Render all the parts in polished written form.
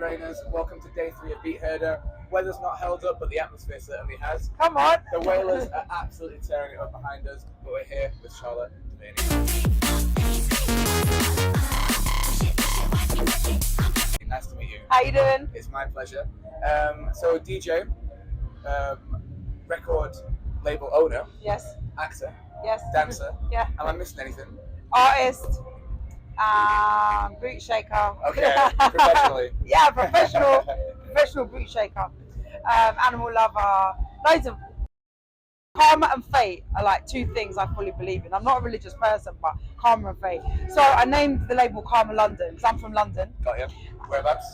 Devaneys. Welcome to day 3 of Beat Herder. Weather's not held up, but the atmosphere certainly has. Come on! The Whalers are absolutely tearing it up behind us, but we're here with Charlotte Devaney. Nice to meet you. How you doing? It's my pleasure. So DJ, record label owner, Yes. actor, Yes. dancer. Yeah. Am I missing anything? Artist. Boot shaker. Okay, professionally. Yeah, professional boot shaker. Animal lover. Loads of karma and fate are like two things I fully believe in. I'm not a religious person, but karma and fate. So I named the label Karma London because I'm from London. Got you. Whereabouts?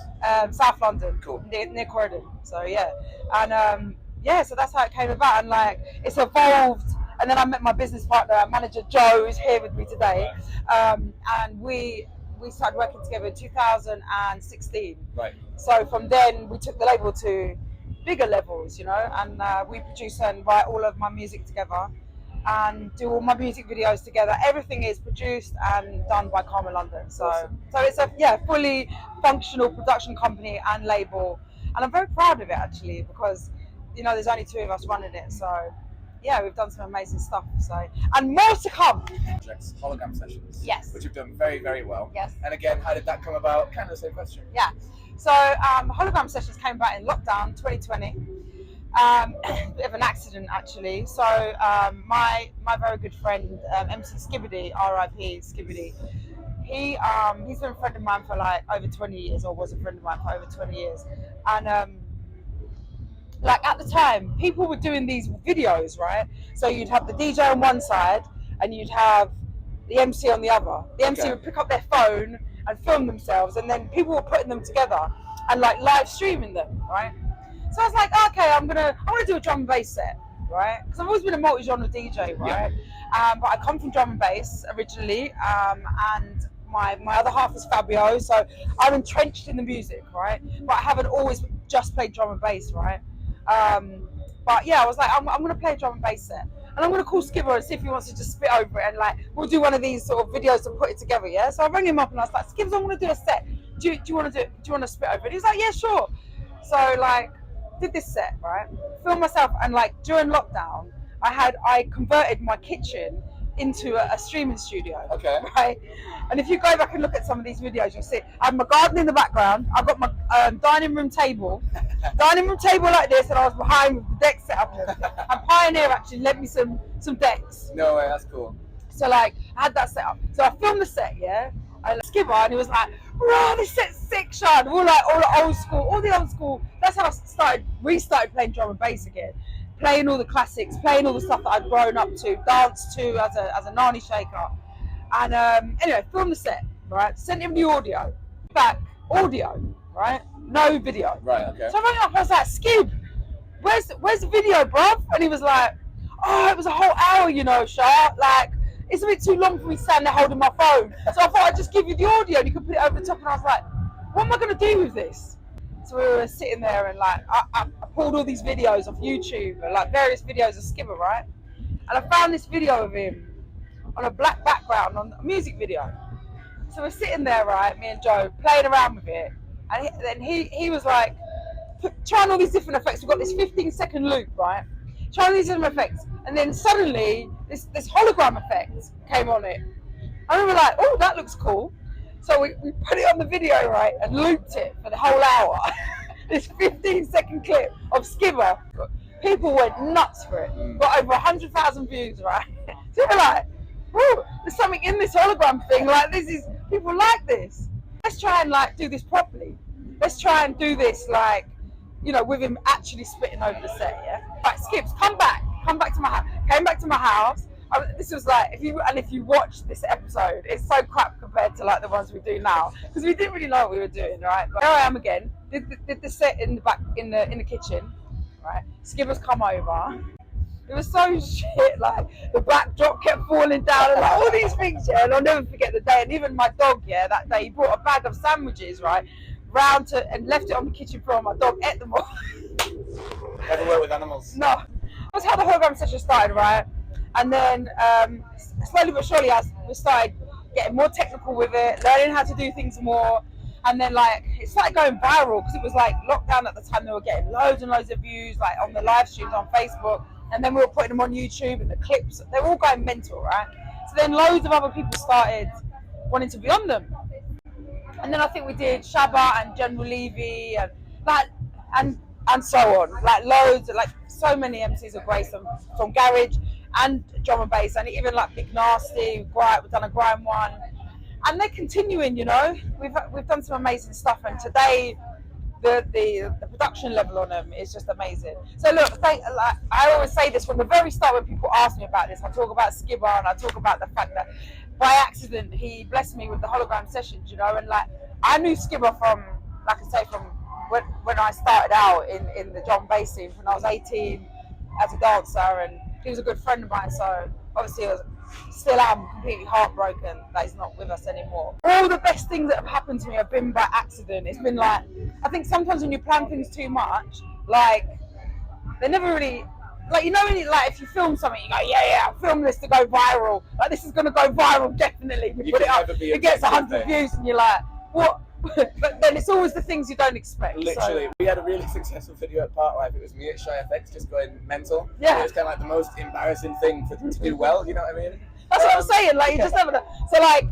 South London. Cool. Near Croydon. So yeah, and yeah, so that's how it came about, and like it's evolved. And then I met my business partner, manager Joe, who's here with me today, and we started working together in 2016. Right. So from then we took the label to bigger levels, you know, and we produce and write all of my music together and do all my music videos together. Everything is produced and done by Karma London. So Awesome. So it's a fully functional production company and label, and I'm very proud of it actually because you know there's only 2 of us running it. So yeah, we've done some amazing stuff. So and more to come. Projects, Hologram sessions. Yes. Which you've done very, very well. Yes. And again, how did that come about? Kind of the same question. Yeah. So Hologram sessions came about in lockdown 2020. Bit of an accident actually. So my very good friend MC Skibbity, R.I.P. Skibbity, he's been a friend of mine for like over 20 years, or was a friend of mine for over 20 years, and like at the time people were doing these videos, right? So you'd have the DJ on one side and you'd have the MC on the other. The MC would pick up their phone and film themselves, and then people were putting them together and like live streaming them, right? So I was like, okay, I want to do a drum and bass set, right? Because I've always been a multi-genre DJ, right? Yeah. But I come from drum and bass originally, and my other half is Fabio, so I'm entrenched in the music, right? But I haven't always just played drum and bass, right? But yeah, I was like, I'm going to play a drum and bass set, and I'm going to call Skipper and see if he wants to just spit over it, and like we'll do one of these sort of videos and put it together, yeah. So I rang him up and I was like, Skippers, I want to do a set. Do you want to spit over it? He was like, yeah, sure. So like did this set, right? Filmed myself, and like during lockdown, I converted my kitchen into a streaming studio. Okay. Right. And if you go back and look at some of these videos, you'll see I have my garden in the background. I've got my dining room table like this, and I was behind with the deck set up. And Pioneer actually lent me some decks. No way, that's cool. So like I had that set up. So I filmed the set, yeah. I Skipper, and he was like, "Bro, this set's sick, Sean." All the old school. That's how I restarted playing drum and bass again. Playing all the classics, playing all the stuff that I'd grown up to, danced to as a Nani shaker. And anyway, filmed the set, right? Sent him the audio. Back, audio, right? No video. Right, okay. So I rang up, I was like, Skib, where's the video, bruv? And he was like, oh, it was a whole hour, you know, Sharp. Like, it's a bit too long for me standing there holding my phone. So I thought I'd just give you the audio and you could put it over the top. And I was like, what am I going to do with this? So we were sitting there, and like I pulled all these videos off YouTube, and like various videos of Skipper, right? And I found this video of him on a black background on a music video. So we're sitting there, right, me and Joe, playing around with it, and then he was like trying all these different effects. We've got this 15-second loop, right? Trying these different effects, and then suddenly this hologram effect came on it, and we were like, oh, that looks cool. So we put it on the video, right, and looped it for the whole hour. This 15-second clip of Skipper. People went nuts for it. Got over 100,000 views, right? So we're like, whoa, there's something in this hologram thing. Like, people like this. Let's try and like do this properly. Let's try and do this like, you know, with him actually spitting over the set, yeah? Right, Skips, come back to my house. Came back to my house. This was like, if you watch this episode, it's so crap compared to like the ones we do now, because we didn't really know what we were doing, right? But here I am again. Did the set in the back in the kitchen, right? Skippers come over. It was so shit. Like the backdrop kept falling down, and like all these things, yeah. And I'll never forget the day. And even my dog, yeah, that day he brought a bag of sandwiches, right, round to and left it on the kitchen floor. My dog ate them all. Never work with animals. No. That's how the hologram session started, right? And then slowly but surely, as we started getting more technical with it, learning how to do things more, And then like it started going viral because it was like lockdown at the time. They were getting loads and loads of views like on the live streams on Facebook, and then we were putting them on YouTube, and the clips, they were all going mental, right? So then loads of other people started wanting to be on them. And then I think we did Shabba and General Levy and like and so on, like loads, like so many MCs of grace from garage and drum and bass, and even like Big Nasty, we've done a grime one, and they're continuing. You know, we've done some amazing stuff, and today the production level on them is just amazing. So look, like, I always say this from the very start when people ask me about this. I talk about Skibber, and I talk about the fact that by accident he blessed me with the hologram sessions, you know, and like I knew Skibber from, like I say, from when I started out in the drum and bass scene when I was 18 as a dancer, and he was a good friend of mine. So obviously still am completely heartbroken that he's not with us anymore. All the best things that have happened to me have been by accident. It's been like, I think sometimes when you plan things too much, like they never really, like, you know, when you, like if you film something, you go, yeah, I'll film this to go viral. Like this is gonna go viral definitely. We put it up, it gets 100 views, and you're like, what? But then it's always the things you don't expect. Literally, we had a really successful video at Part Life. It was me at Shy FX just going mental. Yeah. It was kind of like the most embarrassing thing to do well. You know what I mean? That's what I'm saying. Like you just never know. So like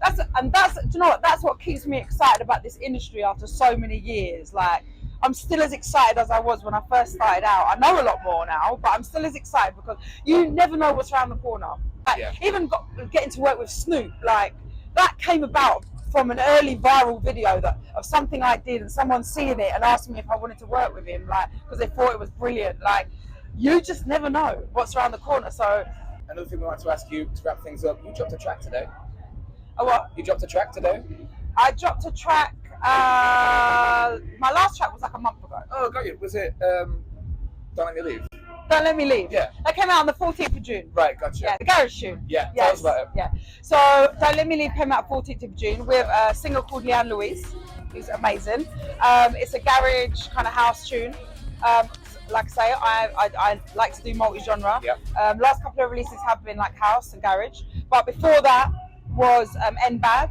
that's do you know what? That's what keeps me excited about this industry after so many years. Like I'm still as excited as I was when I first started out. I know a lot more now, but I'm still as excited because you never know what's around the corner. Like, even getting to work with Snoop, like that came about from an early viral video of something I did, and someone seeing it and asking me if I wanted to work with him, like because they thought it was brilliant. Like you just never know what's around the corner. So another thing we wanted to ask you to wrap things up: you dropped a track today. Oh, what? You dropped a track today? I dropped a track. My last track was like a month ago. Oh, got you. Was it Don't Let Me Leave? Don't Let Me Leave. Yeah. That came out on the 14th of June. Right, gotcha. Yeah, the garage tune. Yeah, yes. tell us about it. Yeah. So Don't Let Me Leave came out 14th of June with a singer called Leanne Louise, who's amazing. It's a garage kind of house tune. Like I say, I like to do multi-genre. Yep. Last couple of releases have been like house and garage, but before that was End Bad,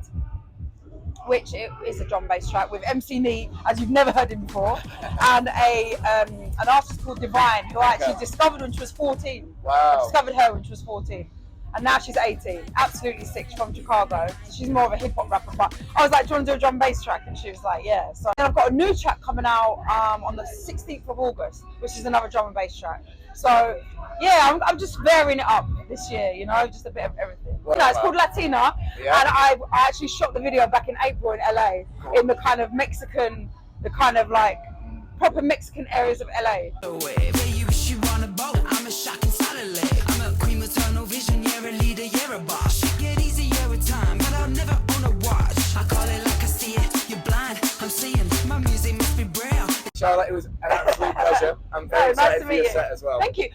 which is a drum bass track with MC Neat, as you've never heard him before, and an artist called Devaneys, who I actually discovered when she was 14. Wow. I discovered her when she was 14. And now she's 18. Absolutely sick. She's from Chicago. So she's more of a hip hop rapper. But I was like, do you want to do a drum bass track? And she was like, yeah. So then I've got a new track coming out on the 16th of August, which is another drum and bass track. So yeah, I'm just varying it up this year, you know, just a bit of everything. Wow. No, it's called Latina. Yeah. And I actually shot the video back in April in LA, in the kind of Mexican, the kind of like proper Mexican areas of LA. I'm a shocking solid leg. I'm a queen with tunnel vision, you're a leader, you're a boss. Get easier with time, but I'll never own a watch. I call it like I see it, you're blind, I'm seeing, my music must be braille. Charlotte, it was an absolute pleasure. I'm very excited for your set as well. Thank you.